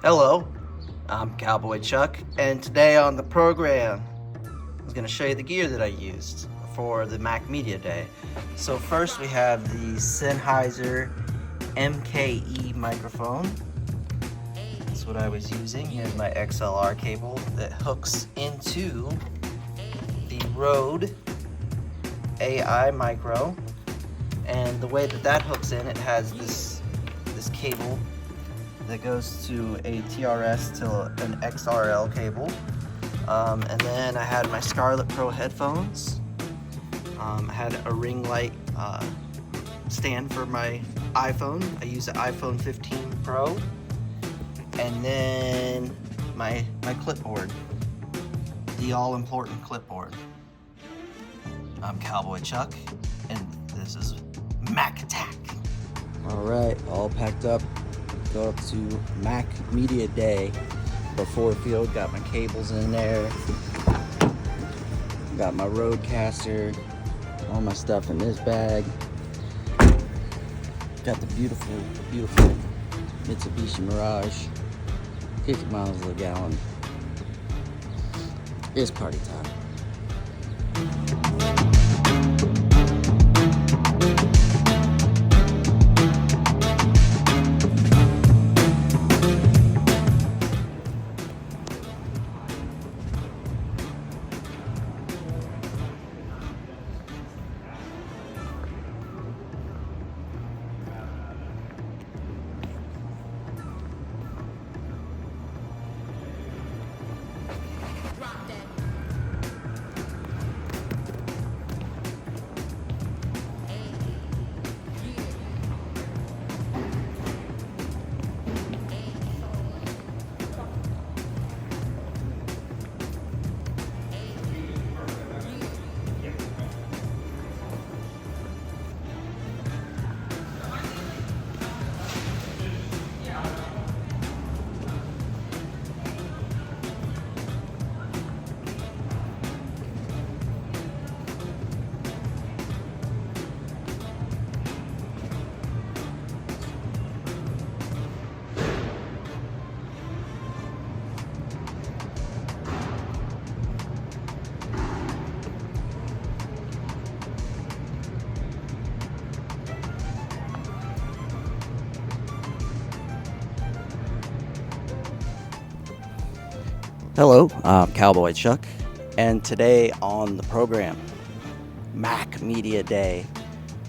Hello, I'm Cowboy Chuck, and today on the program, I was going to show you the gear that I used for the Mac Media Day. So first we have the Sennheiser MKE microphone. That's what I was using. Here's my XLR cable that hooks into the Rode AI Micro. And the way that hooks in, it has this cable that goes to a TRS to an XRL cable. And then I had my Scarlett Pro headphones. I had a ring light stand for my iPhone. I use the iPhone 15 Pro. And then my clipboard, the all-important clipboard. I'm Cowboy Chuck, and this is Mac Attack. All right, all packed up. Go up to Mac Media Day for Ford Field. Got my cables in there. Got my Rodecaster. All my stuff in this bag. Got the beautiful Mitsubishi Mirage. 50 miles a gallon. It's party time. Hello, I'm Cowboy Chuck, and today on the program, Mac Media Day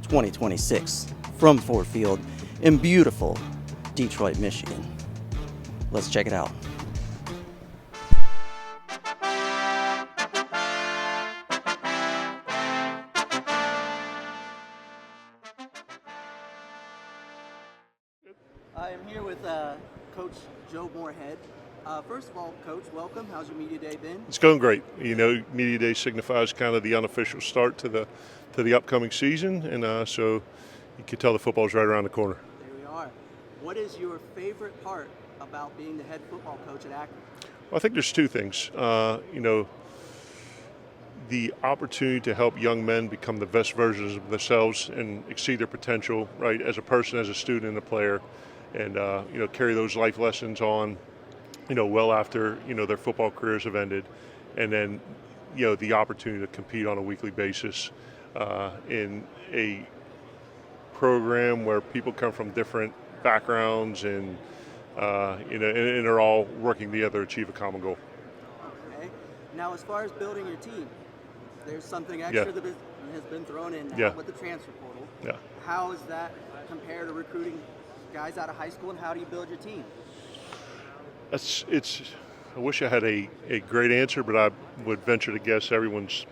2026 from Ford Field in beautiful Detroit, Michigan. Let's check it out. I am here with Coach Joe Moorhead. First of all, Coach, welcome. How's your Media Day been? It's going great. You know, Media Day signifies kind of the unofficial start to the upcoming season, and so you can tell the football's right around the corner. There we are. What is your favorite part about being the head football coach at Akron? Well, I think there's two things. The opportunity to help young men become the best versions of themselves and exceed their potential, right, as a person, as a student, and a player, and carry those life lessons on, well after, their football careers have ended. And then, the opportunity to compete on a weekly basis in a program where people come from different backgrounds and, and are all working together to achieve a common goal. Okay. Now, as far as building your team, there's something extra that has been thrown in now with the transfer portal. Yeah. How does that compare to recruiting guys out of high school, and how do you build your team? I wish I had a great answer, but I would venture to guess everyone's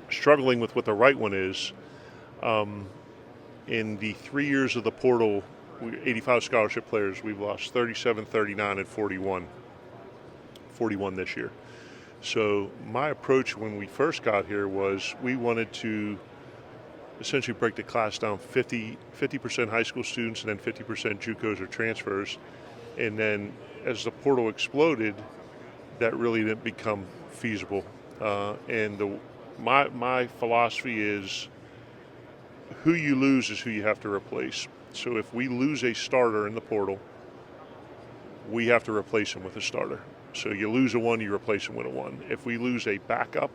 struggling with what the right one is. In the 3 years of the portal, 85 scholarship players, we've lost 37, 39, and 41 this year. So my approach when we first got here was we wanted to essentially break the class down 50% high school students and then 50% JUCOs or transfers. And then as the portal exploded, that really didn't become feasible. My philosophy is who you lose is who you have to replace. So if we lose a starter in the portal, we have to replace him with a starter. So you lose a one, you replace him with a one. If we lose a backup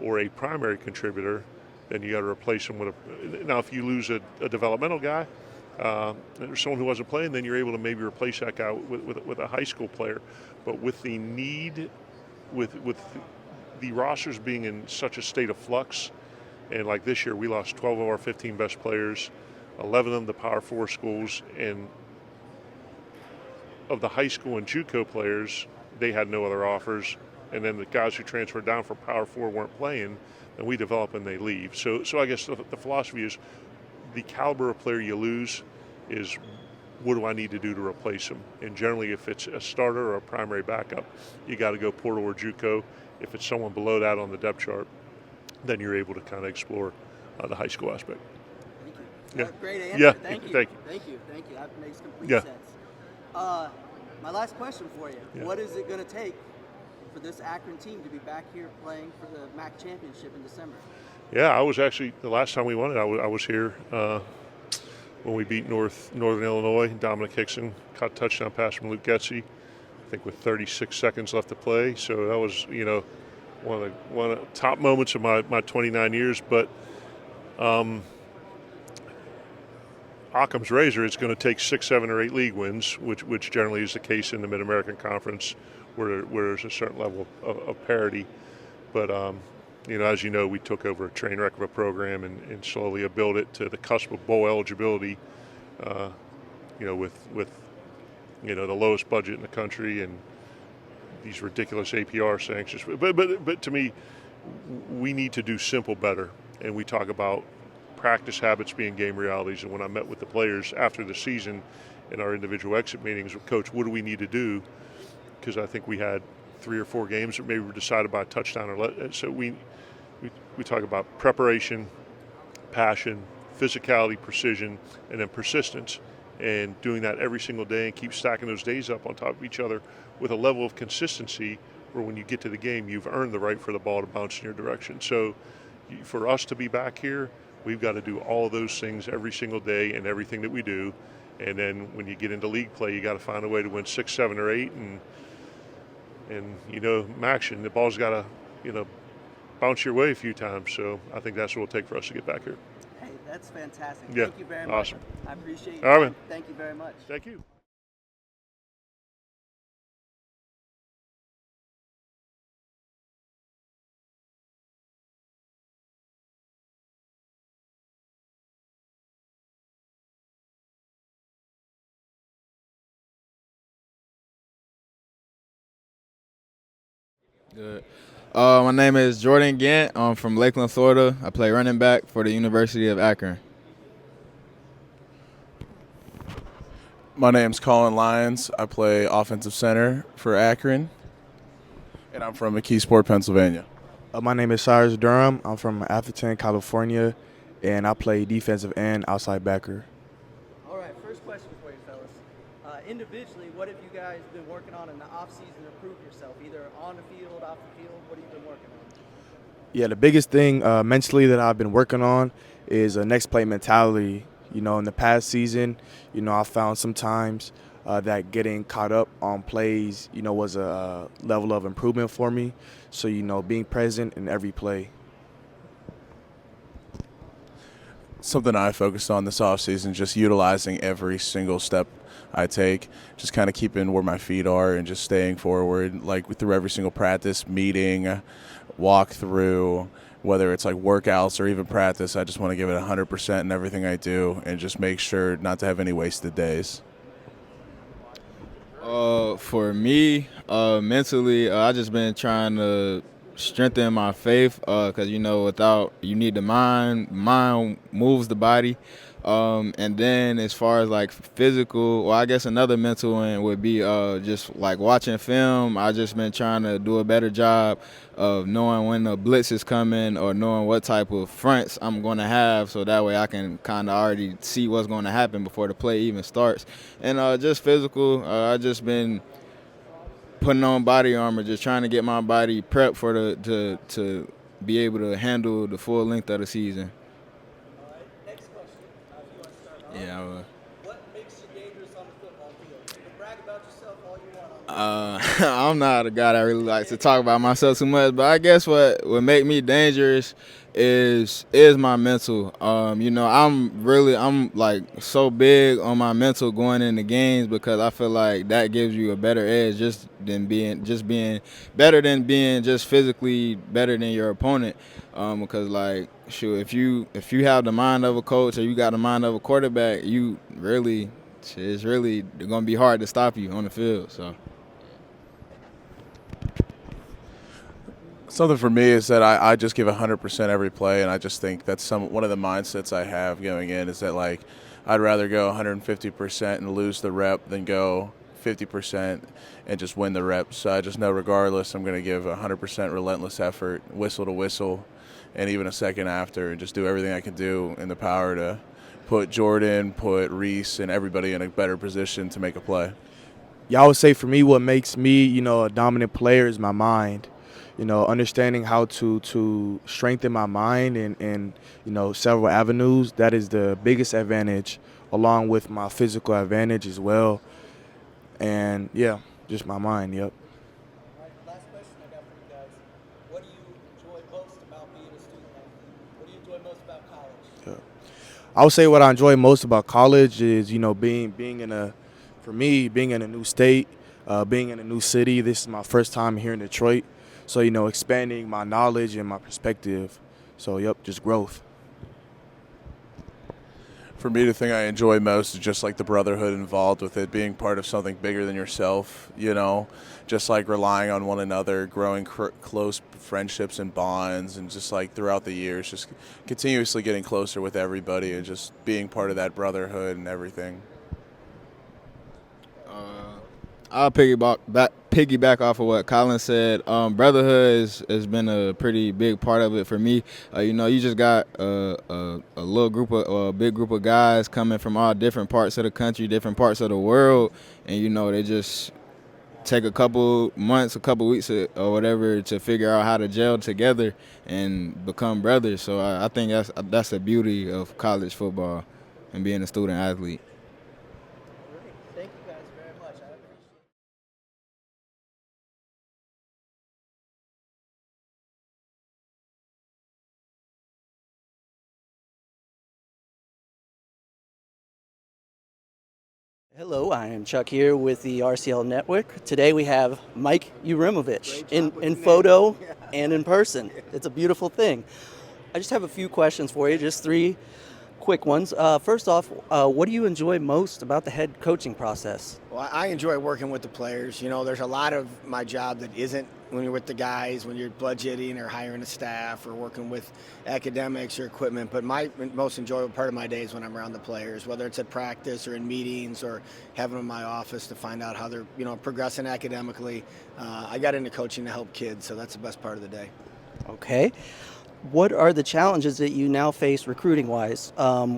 or a primary contributor, then you got to replace him with a. Now, if you lose a developmental guy, or someone who wasn't playing, then you're able to maybe replace that guy with a high school player. But with the need, with the rosters being in such a state of flux, and like this year, we lost 12 of our 15 best players, 11 of them to Power 4 schools, and of the high school and JUCO players, they had no other offers. And then the guys who transferred down from Power 4 weren't playing, and we develop and they leave. So I guess the philosophy is the caliber of player you lose is what do I need to do to replace him? And generally, if it's a starter or a primary backup, you got to go portal or JUCO. If it's someone below that on the depth chart, then you're able to kind of explore the high school aspect. Thank you. Yeah. Great answer. Yeah. Thank you. Thank you. Thank you. Thank you. That makes complete Yeah. sense. My last question for you. Yeah. What is it going to take for this Akron team to be back here playing for the MAC championship in December? Yeah, I was actually, the last time we won it, I was here when we beat Northern Illinois. Dominic Hickson caught a touchdown pass from Luke Getsy, I think with 36 seconds left to play. So that was, one of the top moments of my 29 years. But Occam's razor, it's going to take 6, 7, or 8 league wins, which generally is the case in the Mid-American Conference, where there's a certain level of parity. But as you know, we took over a train wreck of a program and slowly built it to the cusp of bowl eligibility. With the lowest budget in the country and these ridiculous APR sanctions. But to me, we need to do simple better. And we talk about practice habits being game realities. And when I met with the players after the season in our individual exit meetings with Coach, what do we need to do? Because I think we had 3 or 4 games that maybe were decided by a touchdown or less. So we talk about preparation, passion, physicality, precision, and then persistence. And doing that every single day and keep stacking those days up on top of each other with a level of consistency where when you get to the game, you've earned the right for the ball to bounce in your direction. So for us to be back here, we've got to do all of those things every single day in everything that we do. And then when you get into league play, you got to find a way to win 6, 7, or 8. And action, the ball's got to, bounce your way a few times. So I think that's what it'll take for us to get back here. Hey, that's fantastic. Yeah. Thank you very much. Awesome. I appreciate you. All right, man. Thank you very much. Thank you. Good. My name is Jordan Gant. I'm from Lakeland, Florida. I play running back for the University of Akron. My name's Colin Lyons. I play offensive center for Akron, and I'm from McKeesport, Pennsylvania. My name is Cyrus Durham. I'm from Atherton, California, and I play defensive end, outside backer. All right, first question for you, fellas. Individually, what have you guys been working on in the offseason to prove yourself, either on the field, off the field? What have you been working on? Yeah, the biggest thing mentally that I've been working on is a next play mentality. In the past season, I found sometimes that getting caught up on plays, was a level of improvement for me. So, being present in every play. Something I focused on this offseason, just utilizing every single step I take, just kind of keeping where my feet are and just staying forward, like through every single practice, meeting, walk through, whether it's like workouts or even practice. I just want to give it 100% in everything I do and just make sure not to have any wasted days. For me, mentally, I just been trying to strengthen my faith because, without, you need the mind moves the body. And then as far as like physical, well, I guess another mental one would be just like watching film. I just been trying to do a better job of knowing when the blitz is coming or knowing what type of fronts I'm going to have, so that way I can kind of already see what's going to happen before the play even starts. And just physical, I just been putting on body armor, just trying to get my body prepped for to be able to handle the full length of the season. Next question. If you want to start off. Yeah. What makes you dangerous on the football field? I'm not a guy that really likes to talk about myself too much, but I guess what make me dangerous is my mental. I'm like so big on my mental going into games because I feel like that gives you a better edge being better than being just physically better than your opponent. Because like shoot, if you have the mind of a coach or you got the mind of a quarterback, it's really gonna be hard to stop you on the field. So. Something for me is that I just give 100% every play, and I just think that's one of the mindsets I have going in is that, like, I'd rather go 150% and lose the rep than go 50% and just win the rep. So I just know regardless I'm going to give 100% relentless effort, whistle to whistle, and even a second after, and just do everything I can do in the power to put Jordan, put Reese, and everybody in a better position to make a play. Yeah, I would say for me what makes me, a dominant player is my mind. Understanding how to strengthen my mind in several avenues. That is the biggest advantage, along with my physical advantage as well. And, yeah, just my mind, yep. All right, last question I got for you guys. What do you enjoy most about being a student athlete? What do you enjoy most about college? Yeah. I would say what I enjoy most about college is, being in a new state, being in a new city. This is my first time here in Detroit. So, expanding my knowledge and my perspective. So, yep, just growth. For me, the thing I enjoy most is just like the brotherhood involved with it, being part of something bigger than yourself, just like relying on one another, growing close friendships and bonds, and just like throughout the years, just continuously getting closer with everybody and just being part of that brotherhood and everything. I'll piggyback off of what Colin said. Brotherhood has been a pretty big part of it for me. You just got a big group of guys coming from all different parts of the country, different parts of the world, and they just take a couple months, a couple weeks or whatever to figure out how to gel together and become brothers. So I think that's the beauty of college football and being a student athlete. Thank you guys very much. I appreciate it. Hello, I am Chuck here with the RCL Network. Today we have Mike Urimovich in photo and in person. It's a beautiful thing. I just have a few questions for you, just three quick ones. First off, what do you enjoy most about the head coaching process? Well, I enjoy working with the players. There's a lot of my job that isn't when you're with the guys, when you're budgeting or hiring a staff or working with academics or equipment. But my most enjoyable part of my day is when I'm around the players, whether it's at practice or in meetings or having them in my office to find out how they're, progressing academically. I got into coaching to help kids, so that's the best part of the day. Okay. What are the challenges that you now face recruiting-wise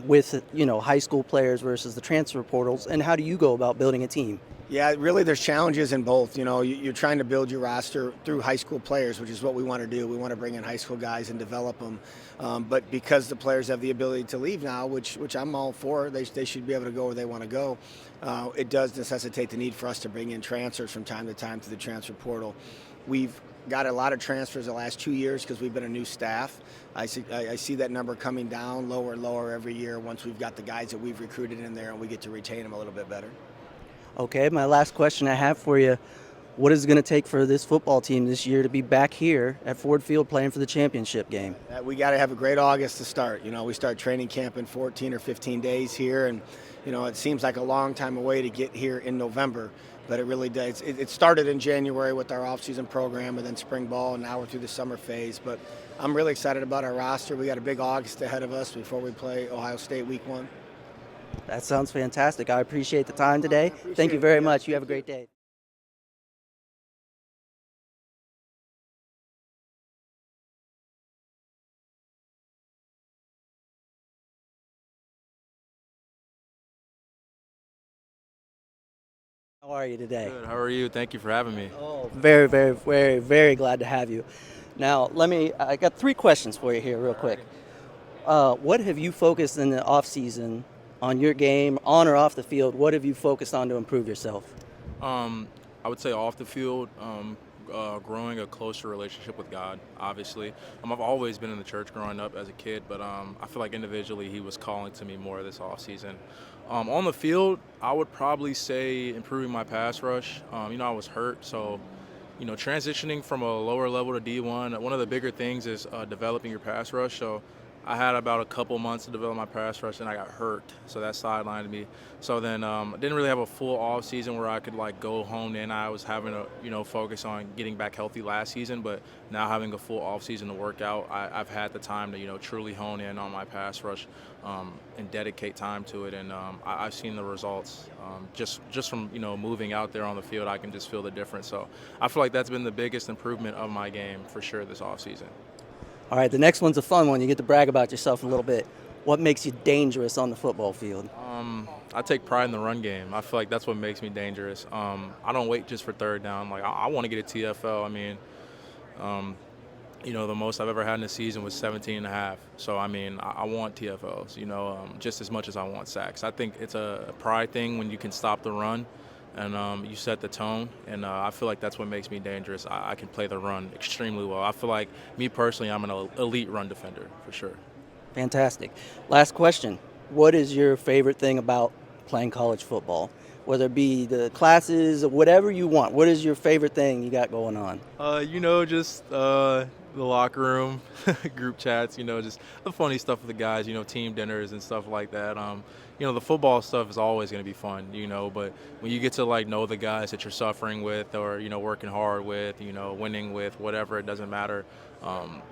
with, high school players versus the transfer portals, and how do you go about building a team? Yeah, really there's challenges in both. You're trying to build your roster through high school players, which is what we want to do. We want to bring in high school guys and develop them. But because the players have the ability to leave now, which I'm all for, they should be able to go where they want to go. It does necessitate the need for us to bring in transfers from time to time to the transfer portal. We've got a lot of transfers the last 2 years because we've been a new staff. I see that number coming down lower and lower every year once we've got the guys that we've recruited in there and we get to retain them a little bit better. Okay, my last question I have for you, what is it going to take for this football team this year to be back here at Ford Field playing for the championship game? We got to have a great August to start. We start training camp in 14 or 15 days here, and it seems like a long time away to get here in November, but it really does. It started in January with our off-season program and then spring ball, and now we're through the summer phase. But I'm really excited about our roster. We got a big August ahead of us before we play Ohio State week 1. That sounds fantastic. I appreciate the time today. Thank you very much. You have a great day. How are you today? Good. How are you? Thank you for having me. Oh, very, very, very, very glad to have you. Now, I got 3 questions for you here real quick. What have you focused in the off season on your game, on or off the field? What have you focused on to improve yourself? I would say off the field, growing a closer relationship with God, obviously. I've always been in the church growing up as a kid, but I feel like individually he was calling to me more this offseason. On the field, I would probably say improving my pass rush. I was hurt, so transitioning from a lower level to D1, one of the bigger things is developing your pass rush. So I had about a couple months to develop my pass rush, and I got hurt, so that sidelined me. So then I didn't really have a full off season where I could go hone in. I was having to focus on getting back healthy last season, but now having a full off season to work out, I've had the time to truly hone in on my pass rush and dedicate time to it, and I've seen the results. Just from moving out there on the field, I can just feel the difference. So I feel like that's been the biggest improvement of my game for sure this off season. All right, the next one's a fun one. You get to brag about yourself a little bit. What makes you dangerous on the football field? I take pride in the run game. I feel like that's what makes me dangerous. I don't wait just for third down. I want to get a TFL. I mean, the most I've ever had in a season was 17 and a half. So, I mean, I want TFLs, just as much as I want sacks. I think it's a pride thing when you can stop the run and you set the tone. And I feel like that's what makes me dangerous. I can play the run extremely well. I feel like, me personally, I'm an elite run defender for sure. Fantastic. Last question. What is your favorite thing about playing college football? Whether it be the classes or whatever you want. What is your favorite thing you got going on? Just the locker room, group chats, just the funny stuff with the guys, team dinners and stuff like that. The football stuff is always going to be fun, but when you get to know the guys that you're suffering with or, working hard with, winning with, whatever, it doesn't matter.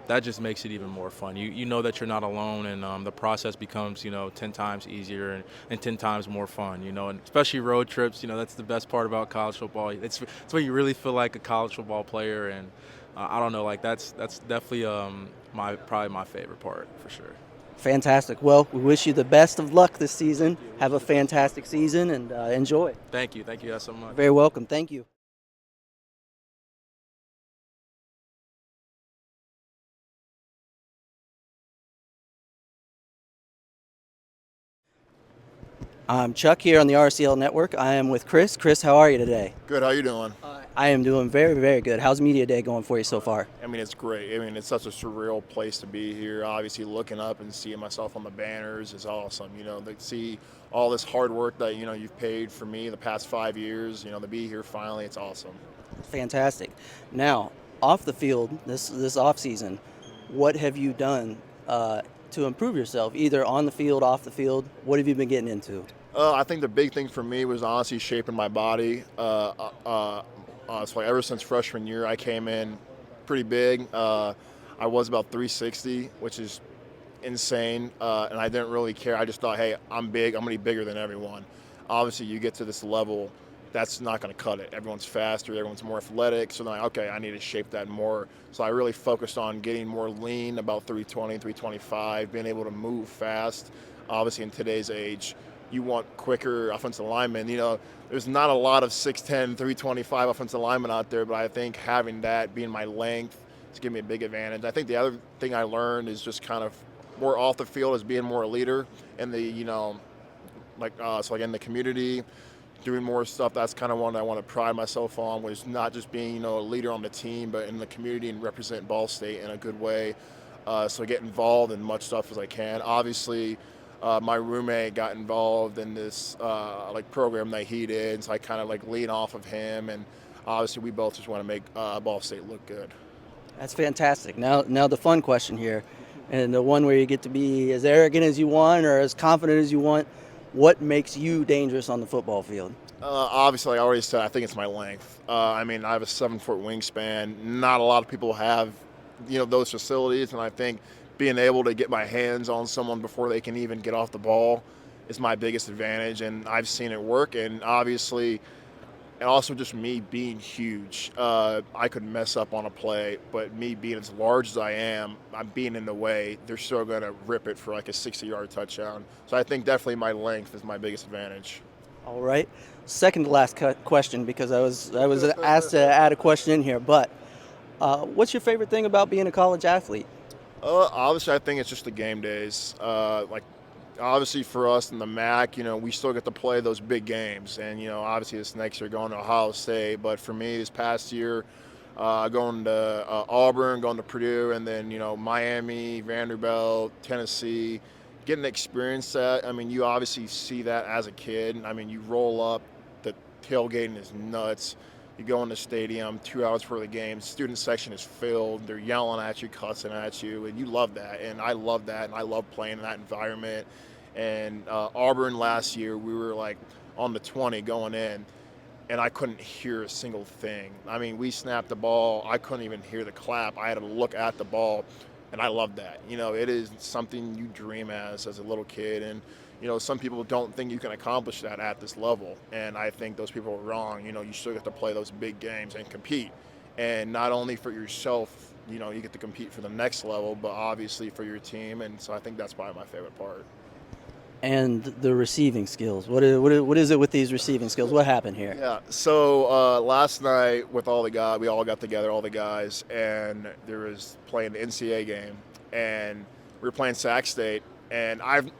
That just makes it even more fun. You know that you're not alone, and the process becomes 10 times easier and 10 times more fun. And especially road trips. That's the best part about college football. It's where you really feel like a college football player, and I don't know, that's definitely probably my favorite part for sure. Fantastic. Well, we wish you the best of luck this season. Have a fantastic season and enjoy. Thank you guys so much. Very welcome. Thank you. I'm Chuck here on the RCL Network. I am with Chris. Chris, how are you today? Good. How you doing? I am doing very, very good. How's Media Day going for you so far? I mean, it's great. I mean, it's such a surreal place to be here. Obviously, looking up and seeing myself on the banners is awesome. To see all this hard work that, you've paid for me the past 5 years, to be here finally, it's awesome. Fantastic. Now, off the field, this off season, what have you done to improve yourself, either on the field, off the field? What have you been getting into? I think the big thing for me was honestly shaping my body. So ever since freshman year, I came in pretty big. I was about 360, which is insane, and I didn't really care. I just thought, hey, I'm big. I'm going to be bigger than everyone. Obviously, you get to this level, that's not going to cut it. Everyone's faster. Everyone's more athletic. So I'm like, okay, I need to shape that more. So I really focused on getting more lean, about 320, 325, being able to move fast. Obviously, in today's age, you want quicker offensive linemen. There's not a lot of 6'10", 325 offensive linemen out there, but I think having that, being my length, it's given me a big advantage. I think the other thing I learned is just kind of more off the field as being more a leader in the, in the community, doing more stuff. That's kind of one I want to pride myself on, was not just being, a leader on the team, but in the community and represent Ball State in a good way. So get involved in much stuff as I can. Obviously, my roommate got involved in this program that he did, so I kind of lean off of him, and obviously we both just want to make Ball State look good. That's fantastic. Now the fun question here, and the one where you get to be as arrogant as you want or as confident as you want. What makes you dangerous on the football field? Obviously, like I already said, I think it's my length. I have a 7-foot wingspan. Not a lot of people have, those facilities, and I think being able to get my hands on someone before they can even get off the ball is my biggest advantage, and I've seen it work. And obviously, and also just me being huge, I could mess up on a play, but me being as large as I am, I'm being in the way, they're still going to rip it for a 60-yard touchdown. So I think definitely my length is my biggest advantage. All right. Second to last question, because I was asked to add a question in here, but what's your favorite thing about being a college athlete? Obviously, I think it's just the game days. obviously for us in the MAC, we still get to play those big games. And, obviously this next year going to Ohio State. But for me, this past year, going to Auburn, going to Purdue, and then, Miami, Vanderbilt, Tennessee, getting to experience that. I mean, you obviously see that as a kid. I mean, you roll up, the tailgating is nuts. You go in the stadium 2 hours before the game, student section is filled, they're yelling at you, cussing at you, and you love that. And I love that, and I love playing in that environment. And Auburn last year, we were like on the 20 going in, and I couldn't hear a single thing. I mean, we snapped the ball, I couldn't even hear the clap. I had to look at the ball, and I love that. It is something you dream as a little kid. And some people don't think you can accomplish that at this level, and I think those people are wrong. You still get to play those big games and compete, and not only for yourself, you get to compete for the next level, but obviously for your team. And so I think that's probably my favorite part. And the receiving skills. What is it with these receiving skills? What happened here? Yeah. So last night with all the guys, we all got together, all the guys, and there was playing the NCAA game, and we were playing Sac State, and I've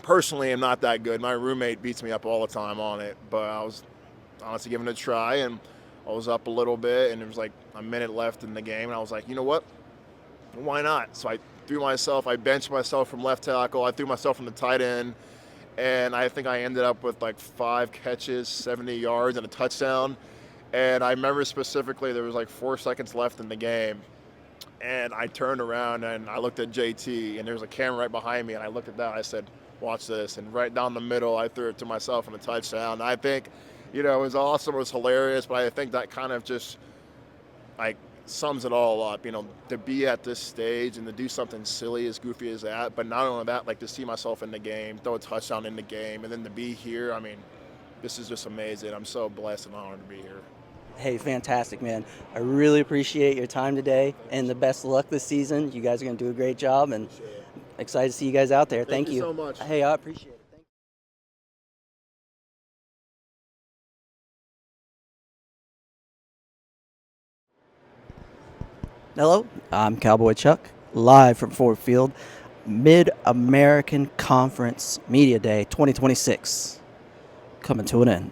personally am not that good. My roommate beats me up all the time on it, but I was honestly giving it a try, and I was up a little bit, and there was like a minute left in the game, and I was like, you know what? Why not? So I benched myself from left tackle. I threw myself from the tight end, and I think I ended up with like 5 catches, 70 yards, and a touchdown. And I remember specifically there was like 4 seconds left in the game, and I turned around and I looked at JT, and there was a camera right behind me, and I looked at that. I said, watch this. And right down the middle, I threw it to myself in a touchdown. I think, it was awesome. It was hilarious, but I think that kind of just like sums it all up, to be at this stage and to do something silly as goofy as that. But not only that, like to see myself in the game, throw a touchdown in the game, and then to be here. I mean, this is just amazing. I'm so blessed and honored to be here. Hey, fantastic, man. I really appreciate your time today, and the best of luck this season. You guys are going to do a great job, and excited to see you guys out there. Thank you so much. Hey, I appreciate it. Thank you. Hello, I'm Cowboy Chuck, live from Ford Field, Mid-American Conference Media Day 2026, coming to an end.